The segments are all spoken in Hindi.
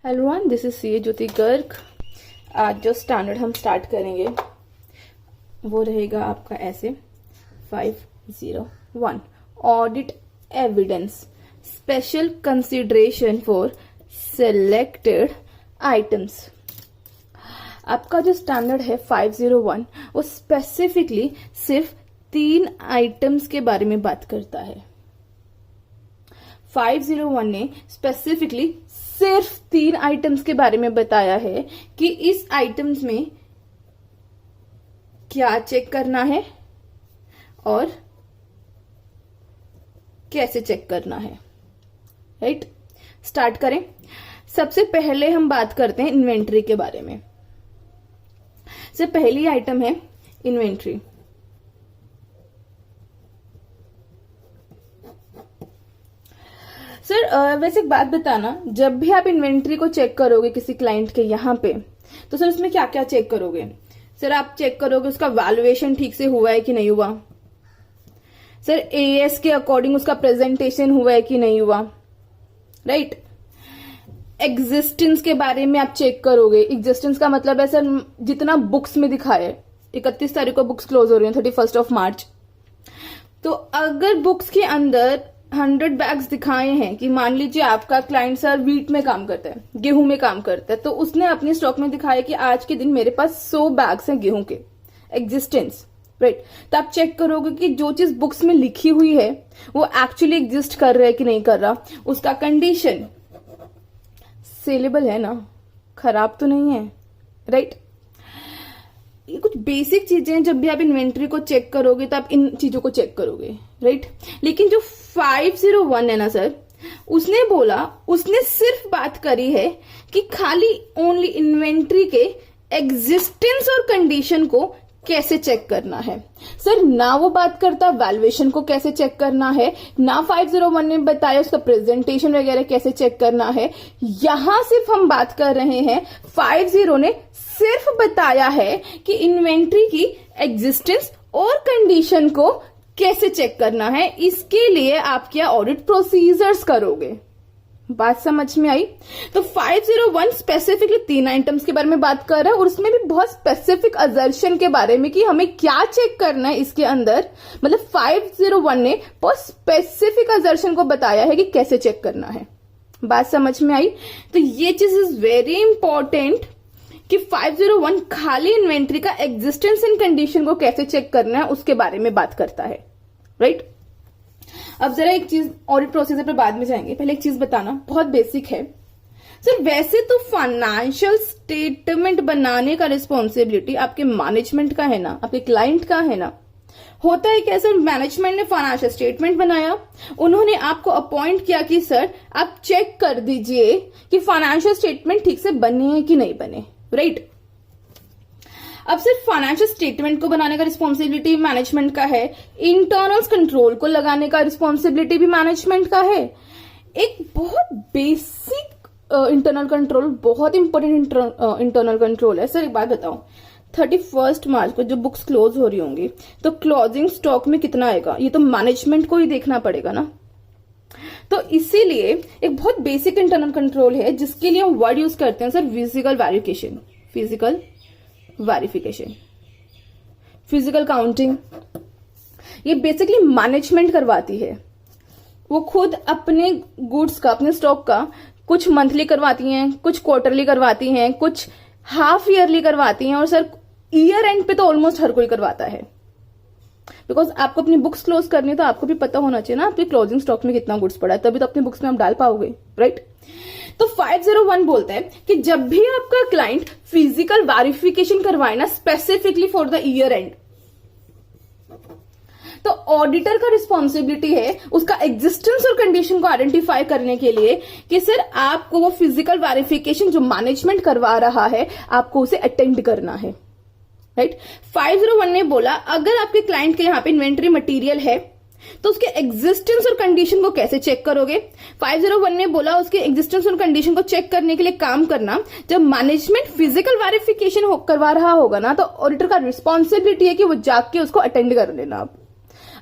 Hello one, this is C Jyoti Garg. आज जो स्टैंडर्ड हम स्टार्ट करेंगे वो रहेगा आपका ऐसे 501 audit evidence special consideration for selected items. आपका जो स्टैंडर्ड है 501 वो स्पेसिफिकली सिर्फ 3 आइटम्स के बारे में बात करता है। 501 ने स्पेसिफिकली सिर्फ 3 आइटम्स के बारे में बताया है कि इस आइटम्स में क्या चेक करना है और कैसे चेक करना है। राइट, स्टार्ट करें। सबसे पहले हम बात करते हैं इन्वेंट्री के बारे में। सबसे पहली आइटम है इन्वेंट्री। सर वैसे एक बात बताना, जब भी आप इन्वेंट्री को चेक करोगे किसी क्लाइंट के यहाँ पे, तो सर उसमें क्या क्या चेक करोगे? सर आप चेक करोगे उसका वैल्यूएशन ठीक से हुआ है कि नहीं हुआ। सर एएस के अकॉर्डिंग उसका प्रेजेंटेशन हुआ है कि नहीं हुआ। राइट, एग्जिस्टेंस के बारे में आप चेक करोगे। एग्जिस्टेंस का मतलब है सर जितना बुक्स में दिखा है। 31 तारीख को बुक्स क्लोज हो रही है, 31 मार्च। तो अगर बुक्स के अंदर 100 बैग्स दिखाए हैं कि मान लीजिए आपका क्लाइंट सर वीट में काम करता है, गेहूं में काम करता है, तो उसने अपने स्टॉक में दिखाया कि आज के दिन मेरे पास 100 बैग्स हैं गेहूं के। एग्जिस्टेंस। राइट, तो आप चेक करोगे कि जो चीज बुक्स में लिखी हुई है वो एक्चुअली एग्जिस्ट कर रहा है कि नहीं कर रहा। उसका कंडीशन सेलेबल है ना, खराब तो नहीं है। राइट, ये कुछ बेसिक चीजें हैं। जब भी आप इन्वेंट्री को चेक करोगे तो आप इन चीजों को चेक करोगे। राइट, लेकिन जो 501 है ना सर, उसने सिर्फ बात करी है कि खाली ओनली इन्वेंट्री के एग्जिस्टेंस और कंडीशन को कैसे चेक करना है। सर ना वो बात करता वैल्यूएशन को कैसे चेक करना है, ना 501 ने बताया उसका प्रेजेंटेशन वगैरह कैसे चेक करना है। यहां सिर्फ हम बात कर रहे हैं, 50 ने सिर्फ बताया है कि इन्वेंट्री की एग्जिस्टेंस और कंडीशन को कैसे चेक करना है। इसके लिए आप क्या ऑडिट प्रोसीजर्स करोगे। बात समझ में आई? तो 501 स्पेसिफिकली 3 आइटम्स के बारे में बात कर रहा है और उसमें भी बहुत स्पेसिफिक असर्शन के बारे में कि हमें क्या चेक करना है इसके अंदर। मतलब 501 ने बहुत स्पेसिफिक असर्शन को बताया है कि कैसे चेक करना है। बात समझ में आई? तो ये चीज इज वेरी इंपॉर्टेंट कि 501 खाली इन्वेंट्री का एग्जिस्टेंस एंड कंडीशन को कैसे चेक करना है उसके बारे में बात करता है। राइट, अब जरा एक चीज ऑडिट प्रोसीजर पर बाद में जाएंगे, पहले एक चीज बताना बहुत बेसिक है। सर वैसे तो फाइनेंशियल स्टेटमेंट बनाने का रिस्पॉन्सिबिलिटी आपके मैनेजमेंट का है ना, आपके क्लाइंट का है ना। होता है क्या सर, मैनेजमेंट ने फाइनेंशियल स्टेटमेंट बनाया, उन्होंने आपको अपॉइंट किया कि सर आप चेक कर दीजिए कि फाइनेंशियल स्टेटमेंट ठीक से बने हैं कि नहीं बने। राइट, अब सिर्फ फाइनेंशियल स्टेटमेंट को बनाने का रिस्पॉन्सिबिलिटी मैनेजमेंट का है, इंटरनल कंट्रोल को लगाने का रिस्पॉन्सिबिलिटी भी मैनेजमेंट का है। एक बहुत बेसिक इंटरनल कंट्रोल, बहुत इंपॉर्टेंट इंटरनल कंट्रोल है। सर एक बात बताओ, 31 मार्च को जो बुक्स क्लोज हो रही होंगी तो क्लोजिंग स्टॉक में कितना आएगा, ये तो मैनेजमेंट को ही देखना पड़ेगा ना। तो इसीलिए एक बहुत बेसिक इंटरनल कंट्रोल है जिसके लिए हम वर्ड यूज करते हैं sir physical verification, physical verification, physical counting. ये बेसिकली मैनेजमेंट करवाती है। वो खुद अपने गुड्स का, अपने स्टॉक का कुछ मंथली करवाती हैं, कुछ क्वार्टरली करवाती हैं, कुछ हाफ ईयरली करवाती हैं और सर ईयर एंड पे तो ऑलमोस्ट हर कोई करवाता है। बिकॉज आपको अपनी बुक्स क्लोज करनी है तो आपको भी पता होना चाहिए ना आपके क्लोजिंग स्टॉक में कितना गुड्स पड़ा है, तभी तो अपनी बुक्स में आप डाल पाओगे। राइट, तो 501 बोलता है कि जब भी आपका क्लाइंट फिजिकल वेरिफिकेशन करवाए ना specifically for the year and, तो ऑडिटर का रिस्पॉन्सिबिलिटी है उसका एग्जिस्टेंस और कंडीशन को आइडेंटिफाई करने के लिए कि सर आपको वो फिजिकल वेरिफिकेशन जो मैनेजमेंट करवा रहा है आपको उसे अटेंड करना है। राइट, 501 ने बोला अगर आपके क्लाइंट के यहां पे इन्वेंट्री मटेरियल है तो उसके एग्जिस्टेंस और कंडीशन को कैसे चेक करोगे। 501 ने बोला उसके एग्जिस्टेंस और कंडीशन को चेक करने के लिए काम करना, जब मैनेजमेंट फिजिकल वेरिफिकेशन करवा रहा होगा ना तो ऑडिटर का रिस्पॉन्सिबिलिटी है कि वो जाके उसको अटेंड कर लेना।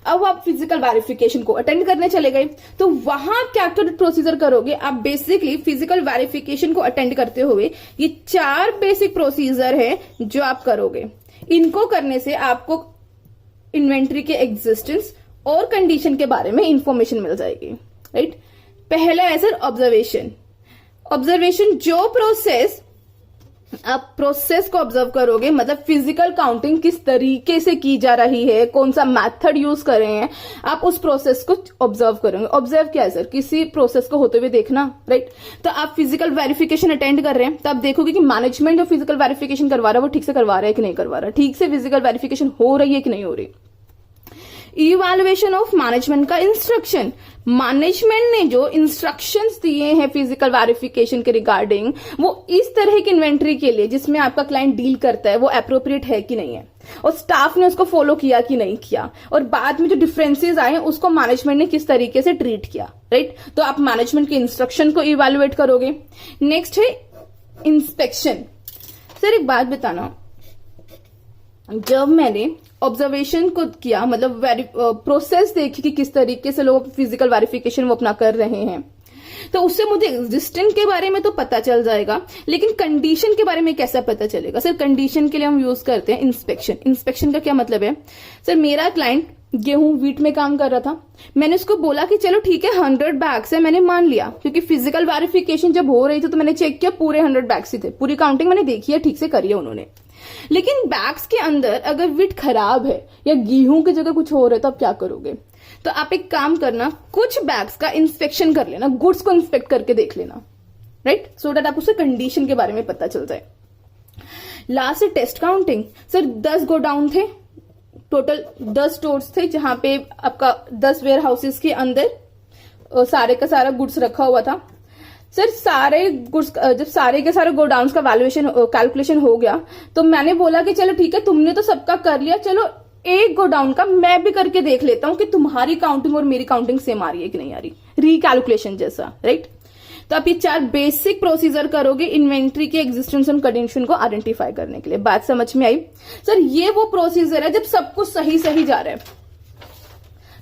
अब आप फिजिकल वेरिफिकेशन को अटेंड करने चले गए, तो वहां आप क्या प्रोसीजर करोगे, आप बेसिकली फिजिकल वेरिफिकेशन को अटेंड करते हुए ये 4 बेसिक प्रोसीजर है जो आप करोगे। इनको करने से आपको इन्वेंट्री के एग्जिस्टेंस और कंडीशन के बारे में इंफॉर्मेशन मिल जाएगी, राइट। पहला है सर ऑब्जर्वेशन। ऑब्जर्वेशन, जो प्रोसेस आप प्रोसेस को ऑब्जर्व करोगे, मतलब फिजिकल काउंटिंग किस तरीके से की जा रही है, कौन सा मेथड यूज कर रहे हैं, आप उस प्रोसेस को ऑब्जर्व करोगे। ऑब्जर्व क्या है सर, किसी प्रोसेस को होते हुए देखना, राइट। तो आप फिजिकल वेरिफिकेशन अटेंड कर रहे हैं, तो आप देखोगे कि मैनेजमेंट जो फिजिकल वेरिफिकेशन करवा रहा है वो ठीक से करवा रहा है कि नहीं करवा रहा, ठीक से फिजिकल वेरिफिकेशन हो रही है कि नहीं हो रही। इवैल्यूएशन ऑफ मैनेजमेंट का इंस्ट्रक्शन, मैनेजमेंट ने जो इंस्ट्रक्शंस दिए हैं फिजिकल वेरिफिकेशन के रिगार्डिंग, वो इस तरह की इन्वेंट्री के लिए जिसमें आपका क्लाइंट डील करता है वो एप्रोप्रिएट है कि नहीं है, और स्टाफ ने उसको फॉलो किया कि नहीं किया, और बाद में जो डिफरेंसेस आए उसको मैनेजमेंट ने किस तरीके से ट्रीट किया, राइट। तो आप मैनेजमेंट के इंस्ट्रक्शन को इवैल्यूएट करोगे। नेक्स्ट है इंस्पेक्शन। सर एक बात बताना, जब मैंने ऑब्जर्वेशन को किया, मतलब प्रोसेस देखी कि किस तरीके से लोग फिजिकल वेरिफिकेशन वो अपना कर रहे हैं, तो उससे मुझे एग्जिस्टेंस के बारे में तो पता चल जाएगा, लेकिन कंडीशन के बारे में कैसा पता चलेगा। सर कंडीशन के लिए हम यूज करते हैं इंस्पेक्शन। इंस्पेक्शन का क्या मतलब है, सर मेरा क्लाइंट गेहूं वीट में काम कर रहा था, मैंने उसको बोला कि चलो ठीक है 100 बैग्स है, मैंने मान लिया, क्योंकि फिजिकल वेरिफिकेशन जब हो रही थी तो मैंने चेक किया पूरे 100 बैग्स ही थे, पूरी काउंटिंग मैंने देखी है, ठीक से करी है उन्होंने। लेकिन बैग्स के अंदर अगर वीट खराब है या गेहूं की जगह कुछ हो रहा है तो आप क्या करोगे, तो आप एक काम करना, कुछ बैग्स का इंस्पेक्शन कर लेना, गुड्स को इंस्पेक्ट करके देख लेना, राइट, सो दैट आपको उसके कंडीशन के बारे में पता चल जाए। लास्ट है टेस्ट काउंटिंग। सर 10 गोडाउन थे, टोटल 10 स्टोर्स थे जहां पे आपका 10 वेयर हाउसेस के अंदर सारे का सारा गुड्स रखा हुआ था। सर सारे गुड्स, जब सारे के सारे गोडाउन्स का वैल्यूएशन कैलकुलेशन हो गया, तो मैंने बोला कि चलो ठीक है तुमने तो सबका कर लिया, चलो एक गोडाउन का मैं भी करके देख लेता हूं कि तुम्हारी काउंटिंग और मेरी काउंटिंग सेम आ रही है कि नहीं आ रही, रिकैलकुलेशन जैसा, राइट। तो आप ये 4 बेसिक प्रोसीजर करोगे इन्वेंट्री के एग्जिस्टेंस और कंडीशन को आइडेंटिफाई करने के लिए। बात समझ में आई। सर ये वो प्रोसीजर है जब सब कुछ सही सही जा रहा है,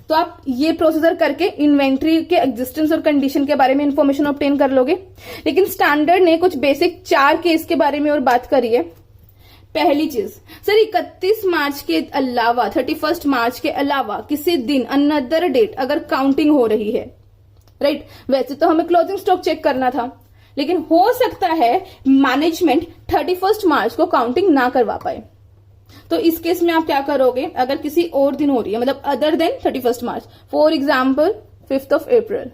तो आप ये प्रोसीजर करके इन्वेंट्री के एग्जिस्टेंस और कंडीशन के बारे में इंफॉर्मेशन ऑब्टेन कर लोगे। लेकिन स्टैंडर्ड ने कुछ बेसिक 4 केस के बारे में और बात करी है। पहली चीज, सर 31 मार्च के अलावा, 31 मार्च के अलावा किसी दिन अनदर डेट अगर काउंटिंग हो रही है, राइट, वैसे तो हमें क्लोजिंग स्टॉक चेक करना था, लेकिन हो सकता है मैनेजमेंट 31 मार्च को काउंटिंग ना करवा पाए, तो इस केस में आप क्या करोगे, अगर किसी और दिन हो रही है, मतलब other than 31 March, for example 5th of April,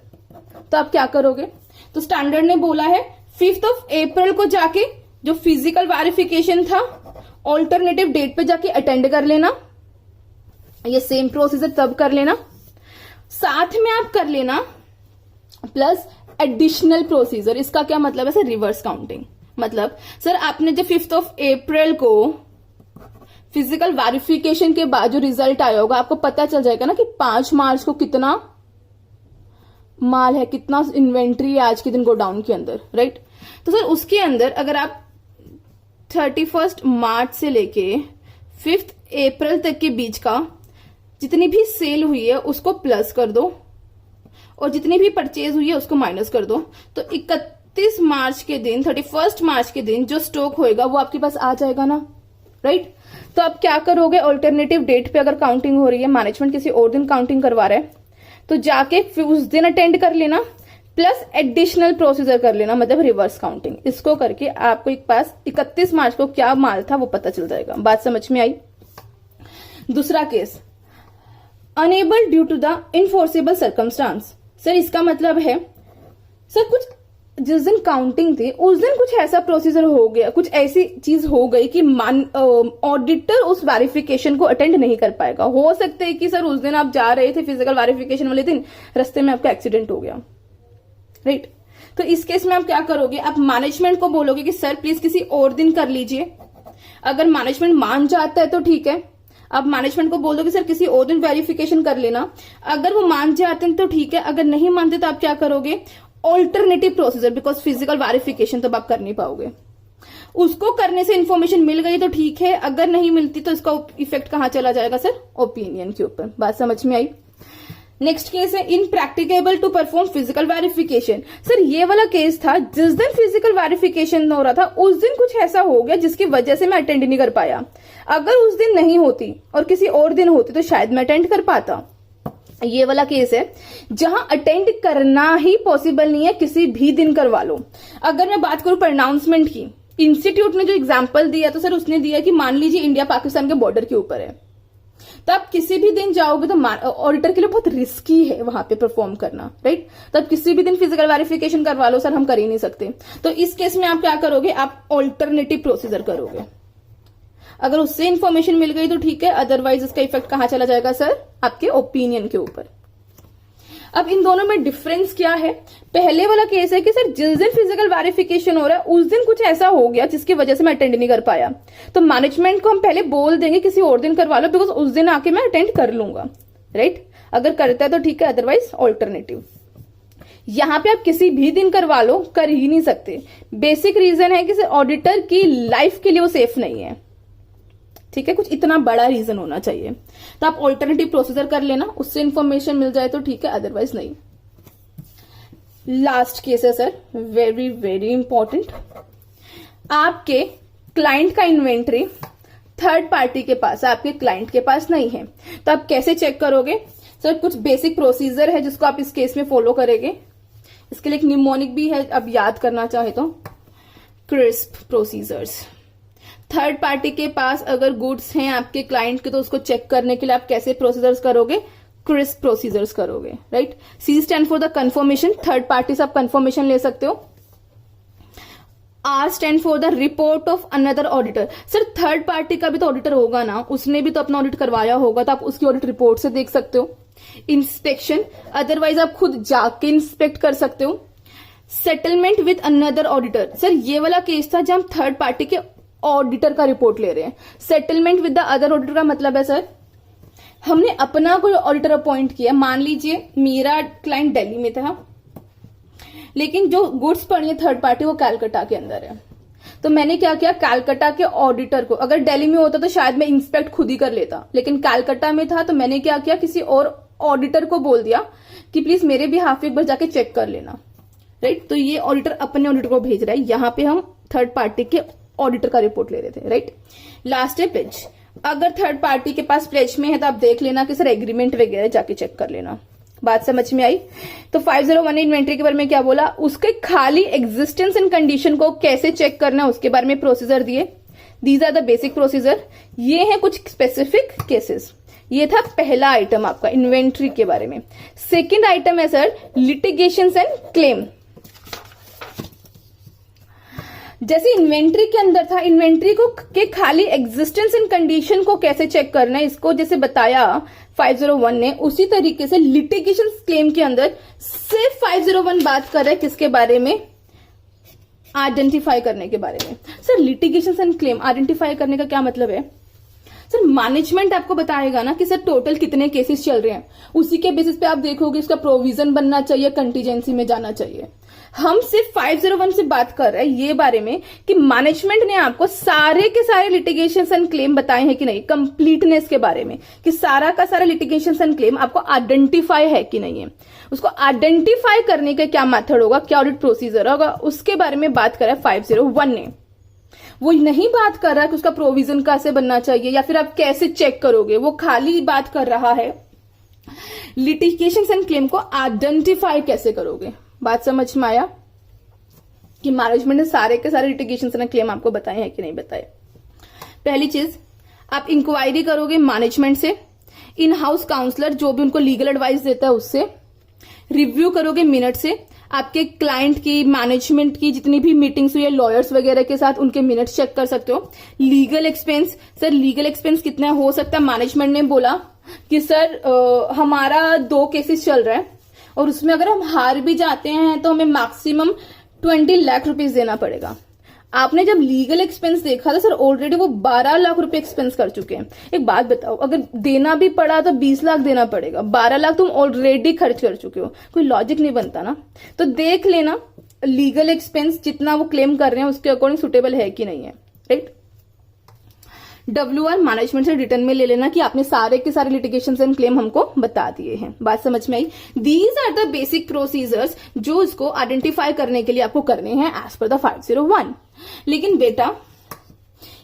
तो आप क्या करोगे, तो स्टैंडर्ड ने बोला है 5th ऑफ अप्रैल को जाके जो फिजिकल वेरिफिकेशन था ऑल्टरनेटिव डेट पे जाके अटेंड कर लेना, ये सेम प्रोसीजर तब कर लेना, साथ में आप कर लेना प्लस एडिशनल प्रोसीजर। इसका क्या मतलब है सर, रिवर्स काउंटिंग। मतलब सर आपने जब 5th ऑफ अप्रैल को फिजिकल वेरिफिकेशन के बाद जो रिजल्ट आया होगा, आपको पता चल जाएगा ना कि 5 मार्च को कितना माल है, कितना इन्वेंट्री है आज के दिन गोडाउन के अंदर, राइट। तो सर उसके अंदर अगर आप 31 मार्च से लेके 5th अप्रैल तक के बीच का जितनी भी सेल हुई है उसको प्लस कर दो, और जितनी भी परचेज हुई है उसको माइनस कर दो, तो 31 मार्च के दिन, 31 मार्च के दिन जो स्टॉक होएगा वो आपके पास आ जाएगा ना, राइट। तो आप क्या करोगे, ऑल्टरनेटिव डेट पे अगर काउंटिंग हो रही है, मैनेजमेंट किसी और दिन काउंटिंग करवा रहा है, तो जाके फिर उस दिन अटेंड कर लेना प्लस एडिशनल प्रोसीजर कर लेना, मतलब रिवर्स काउंटिंग। इसको करके आपको एक पास 31 मार्च को क्या माल था वो पता चल जाएगा। बात समझ में आई। दूसरा case, unable due to the enforceable circumstance. Sir इसका मतलब है सर कुछ जिस दिन काउंटिंग थी उस दिन कुछ ऐसा प्रोसीजर हो गया, कुछ ऐसी चीज हो गई कि ऑडिटर उस वेरिफिकेशन को अटेंड नहीं कर पाएगा। हो सकता है कि सर उस दिन आप जा रहे थे फिजिकल वेरिफिकेशन वाले दिन, रास्ते में आपका एक्सीडेंट हो गया, राइट। तो इस केस में आप क्या करोगे, आप मैनेजमेंट को बोलोगे कि सर प्लीज किसी और दिन कर लीजिए। अगर मैनेजमेंट मान जाता है तो ठीक है, आप मैनेजमेंट को बोल दो कि सर किसी और दिन वेरिफिकेशन कर लेना। अगर वो मान जाते हैं तो ठीक है, अगर नहीं मानते तो आप क्या करोगे, alternative procedure, because physical verification तो आप कर नहीं पाओगे। उसको करने से इन्फॉर्मेशन मिल गई तो ठीक है, अगर नहीं मिलती तो इसका इफेक्ट कहां चला जाएगा सर? ओपिनियन के ऊपर। बात समझ में आई? नेक्स्ट केस है impracticable to perform physical verification. Sir ये वाला केस था, जिस दिन फिजिकल वेरिफिकेशन हो रहा था उस दिन कुछ ऐसा हो गया जिसकी वजह से मैं अटेंड नहीं कर पाया। अगर उस दिन नहीं होती और किसी और दिन होती तो शायद मैं अटेंड कर पाता। ये वाला केस है जहां अटेंड करना ही पॉसिबल नहीं है, किसी भी दिन करवा लो। अगर मैं बात करूं प्रोनाउंसमेंट की, इंस्टीट्यूट ने जो एग्जाम्पल दिया तो सर उसने दिया कि मान लीजिए इंडिया पाकिस्तान के बॉर्डर के ऊपर है, तो आप किसी भी दिन जाओगे तो ऑडिटर के लिए बहुत रिस्की है वहां पे परफॉर्म करना, राइट? तो आप किसी भी दिन फिजिकल वेरिफिकेशन करवा लो, सर हम कर ही नहीं सकते। तो इस केस में आप क्या करोगे? आप ऑल्टरनेटिव प्रोसीजर करोगे। अगर उससे इंफॉर्मेशन मिल गई तो ठीक है, अदरवाइज इसका इफेक्ट कहां चला जाएगा सर? आपके ओपिनियन के ऊपर। अब इन दोनों में डिफरेंस क्या है? पहले वाला केस है कि सर जिस दिन फिजिकल वेरिफिकेशन हो रहा है उस दिन कुछ ऐसा हो गया जिसकी वजह से मैं अटेंड नहीं कर पाया, तो मैनेजमेंट को हम पहले बोल देंगे किसी और दिन करवा लो, बिकॉज उस दिन आके मैं अटेंड कर लूंगा, राइट? अगर करता है तो ठीक है, अदरवाइज ऑल्टरनेटिव। यहां पे आप किसी भी दिन करवा लो, कर ही नहीं सकते। बेसिक रीजन है कि ऑडिटर की लाइफ के लिए वो सेफ नहीं है, ठीक है? कुछ इतना बड़ा रीजन होना चाहिए। तो आप ऑल्टरनेटिव प्रोसीजर कर लेना, उससे इंफॉर्मेशन मिल जाए तो ठीक है, अदरवाइज नहीं। लास्ट केस है सर, वेरी वेरी इंपॉर्टेंट। आपके क्लाइंट का इन्वेंट्री थर्ड पार्टी के पास, आपके क्लाइंट के पास नहीं है, तो आप कैसे चेक करोगे? सर कुछ बेसिक प्रोसीजर है जिसको आप इस केस में फॉलो करेंगे। इसके लिए एक निमोनिक भी है, अब याद करना चाहे तो क्रिस्प प्रोसीजर्स। थर्ड पार्टी के पास अगर गुड्स हैं आपके क्लाइंट के, तो उसको चेक करने के लिए आप कैसे प्रोसीजर्स करोगे? क्रिस्प प्रोसीजर्स करोगे, right? C stand for the confirmation, third party से आप कंफर्मेशन ले सकते हो। R stand for the report of another auditor. Sir third party का भी तो ऑडिटर होगा ना, उसने भी तो अपना ऑडिट करवाया होगा, तो आप उसकी ऑडिट रिपोर्ट से देख सकते हो। इंस्पेक्शन, अदरवाइज आप खुद जाके इंस्पेक्ट कर सकते हो। Settlement with another auditor, sir ये वाला केस था जहां हम थर्ड पार्टी के ऑडिटर का रिपोर्ट ले रहे हैं। Settlement with the other auditor का मतलब है सर हमने अपना कोई ऑडिटर अपॉइंट किया। मान लीजिए मेरा क्लाइंट दिल्ली में था, लेकिन जो गुड्स पड़ी है थर्ड पार्टी वो कैलकाटा के अंदर है, तो मैंने क्या किया? कैलकाटा के ऑडिटर को, अगर दिल्ली में होता तो शायद मैं इंस्पेक्ट खुद ही कर लेता, लेकिन कैलकाटा में था तो मैंने क्या किया? किसी और ऑडिटर को बोल दिया कि प्लीज मेरे भी हाफ एक बार जाके चेक कर लेना, राइट? तो ये ऑडिटर अपने ऑडिटर को भेज रहा है, यहां पे हम थर्ड पार्टी के ऑडिटर का रिपोर्ट ले रहे थे, राइट? लास्ट है प्लेज। अगर थर्ड पार्टी के पास प्लेज में है तो आप देख लेना कि सर एग्रीमेंट वगैरह जाके चेक कर लेना। बात समझ में आई? तो 501 इन्वेंट्री के बारे में क्या बोला? उसके खाली एग्जिस्टेंस एंड कंडीशन को कैसे चेक करना है उसके बारे में प्रोसीजर दिए। These are the basic procedure. ये है कुछ स्पेसिफिक केसेस। ये था पहला आइटम आपका इन्वेंट्री के बारे में। सेकेंड आइटम है सर लिटिगेशंस एंड क्लेम। जैसे इन्वेंट्री के अंदर था, इन्वेंट्री को के खाली एग्जिस्टेंस एंड कंडीशन को कैसे चेक करना है इसको जैसे बताया 501 ने, उसी तरीके से लिटिगेशन क्लेम के अंदर सिर्फ 501 बात कर रहा है किसके बारे में? आइडेंटिफाई करने के बारे में। Sir litigation and claim identify करने का क्या मतलब है? सर मैनेजमेंट आपको बताएगा ना कि सर टोटल कितने केसेस चल रहे हैं, उसी के बेसिस पे आप देखोगे इसका प्रोविजन बनना चाहिए, कंटीजेंसी में जाना चाहिए। हम सिर्फ 501 से बात कर रहे हैं ये बारे में कि मैनेजमेंट ने आपको सारे के सारे लिटिगेशन एंड क्लेम बताए हैं कि नहीं, कंप्लीटनेस के बारे में कि सारा का सारा लिटिगेशन एंड क्लेम आपको आइडेंटिफाई है कि नहीं है। उसको आइडेंटिफाई करने का क्या मेथड होगा, क्या ऑडिट प्रोसीजर होगा, उसके बारे में बात करा 501 ने। वो नहीं बात कर रहा है कि उसका प्रोविजन कैसे बनना चाहिए या फिर आप कैसे चेक करोगे, वो खाली बात कर रहा है लिटिगेशन एंड क्लेम को आइडेंटिफाई कैसे करोगे। बात समझ में आया कि मैनेजमेंट ने सारे के सारे लिटिगेशन एंड क्लेम आपको बताए हैं कि नहीं बताए। पहली चीज, आप इंक्वायरी करोगे मैनेजमेंट से, इन हाउस काउंसलर जो भी उनको लीगल एडवाइस देता है उससे, रिव्यू करोगे मिनट से, आपके क्लाइंट की मैनेजमेंट की जितनी भी मीटिंग्स हुई है लॉयर्स वगैरह के साथ उनके मिनट्स चेक कर सकते हो। Legal expense, sir legal expense कितना हो सकता है? मैनेजमेंट ने बोला कि सर हमारा 2 केसेस चल रहा है और उसमें अगर हम हार भी जाते हैं तो हमें मैक्सिमम 20 लाख रुपीस देना पड़ेगा। आपने जब लीगल एक्सपेंस देखा था सर ऑलरेडी वो 12 लाख रुपए एक्सपेंस कर चुके हैं। एक बात बताओ, अगर देना भी पड़ा तो 20 लाख देना पड़ेगा, 12 लाख तुम ऑलरेडी खर्च कर चुके हो, कोई लॉजिक नहीं बनता ना। तो देख लेना लीगल एक्सपेंस जितना वो क्लेम कर रहे हैं उसके अकॉर्डिंग सुटेबल है कि नहीं है, राइट। WR मैनेजमेंट से रिटर्न में ले लेना कि आपने सारे के सारे लिटिगेशन एंड क्लेम हमको बता दिए हैं। बात समझ में आई। These are the basic procedures जो इसको आइडेंटिफाई करने के लिए आपको करने हैं एज पर द 501। लेकिन बेटा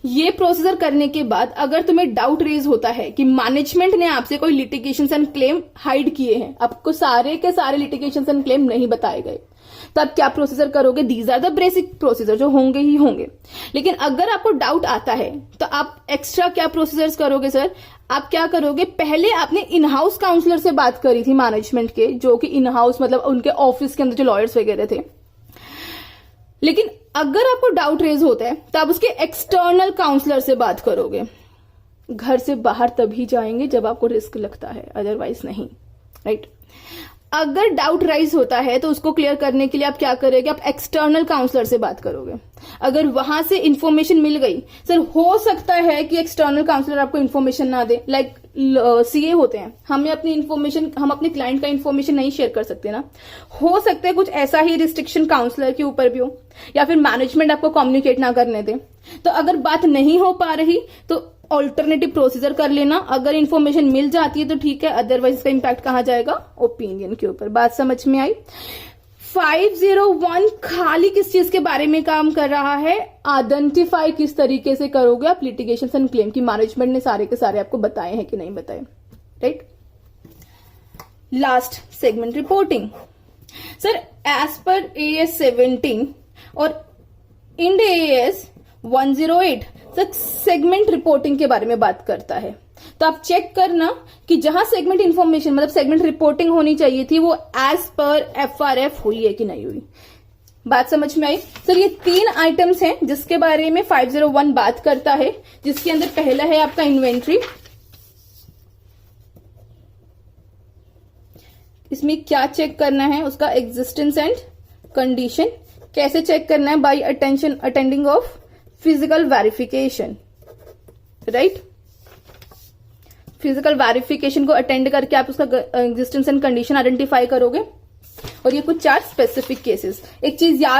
ये प्रोसीजर करने के बाद अगर तुम्हें डाउट रेज होता है कि मैनेजमेंट ने आपसे कोई लिटिगेशन एंड क्लेम हाइड किए हैं, आपको सारे के सारे लिटिगेशन एंड क्लेम नहीं बताए गए, तो आप क्या प्रोसीजर करोगे? These are the basic procedure जो होंगे ही होंगे। लेकिन अगर आपको डाउट आता है तो आप एक्स्ट्रा क्या प्रोसीजर्स करोगे सर? आप क्या करोगे? पहले आपने इन हाउस काउंसलर से बात करी थी मैनेजमेंट के, जो कि इन हाउस मतलब उनके ऑफिस के अंदर जो लॉयर्स वगैरह थे। लेकिन अगर आपको डाउट रेज होता है तो आप उसके एक्सटर्नल काउंसलर से बात करोगे। घर से बाहर तभी जाएंगे जब आपको रिस्क लगता है, अदरवाइज नहीं, राइट। अगर डाउट राइज होता है तो उसको क्लियर करने के लिए आप क्या करोगे? आप एक्सटर्नल काउंसलर से बात करोगे। अगर वहां से इंफॉर्मेशन मिल गई, सर हो सकता है कि एक्सटर्नल काउंसलर आपको इंफॉर्मेशन ना दे, लाइक सीए होते हैं, हमें अपनी इंफॉर्मेशन, हम अपने क्लाइंट का इंफॉर्मेशन नहीं शेयर कर सकते ना। हो सकता है कुछ ऐसा ही रिस्ट्रिक्शन काउंसलर के ऊपर भी हो, या फिर मैनेजमेंट आपको कम्युनिकेट ना करने दे। तो अगर बात नहीं हो पा रही तो ऑल्टरनेटिव प्रोसीजर कर लेना। अगर इंफॉर्मेशन मिल जाती है तो ठीक है, अदरवाइज इसका इंपैक्ट कहां जाएगा? ओपिनियन के ऊपर। बात समझ में आई। 501 खाली किस चीज के बारे में काम कर रहा है? आइडेंटिफाई किस तरीके से करोगे आप लिटिगेशन एंड क्लेम की मैनेजमेंट ने सारे के सारे आपको बताए हैं कि नहीं बताए, right. Last segment reporting. Sir as per AS 17 और इंड AS 108 सेगमेंट रिपोर्टिंग के बारे में बात करता है। तो आप चेक करना कि जहां सेगमेंट इंफॉर्मेशन मतलब सेगमेंट रिपोर्टिंग होनी चाहिए थी वो एज पर FRF हुई है कि नहीं हुई। बात समझ में आई। सर ये 3 आइटम्स हैं जिसके बारे में 501 बात करता है, जिसके अंदर पहला है आपका इन्वेंट्री। इसमें क्या चेक करना है? उसका एग्जिस्टेंस एंड कंडीशन। कैसे चेक करना है? By attending of physical verification, right. Physical verification को अटेंड करके आप उसका एग्जिस्टेंस एंड कंडीशन आइडेंटिफाई करोगे। और ये कुछ 4 स्पेसिफिक केसेस। एक चीज याद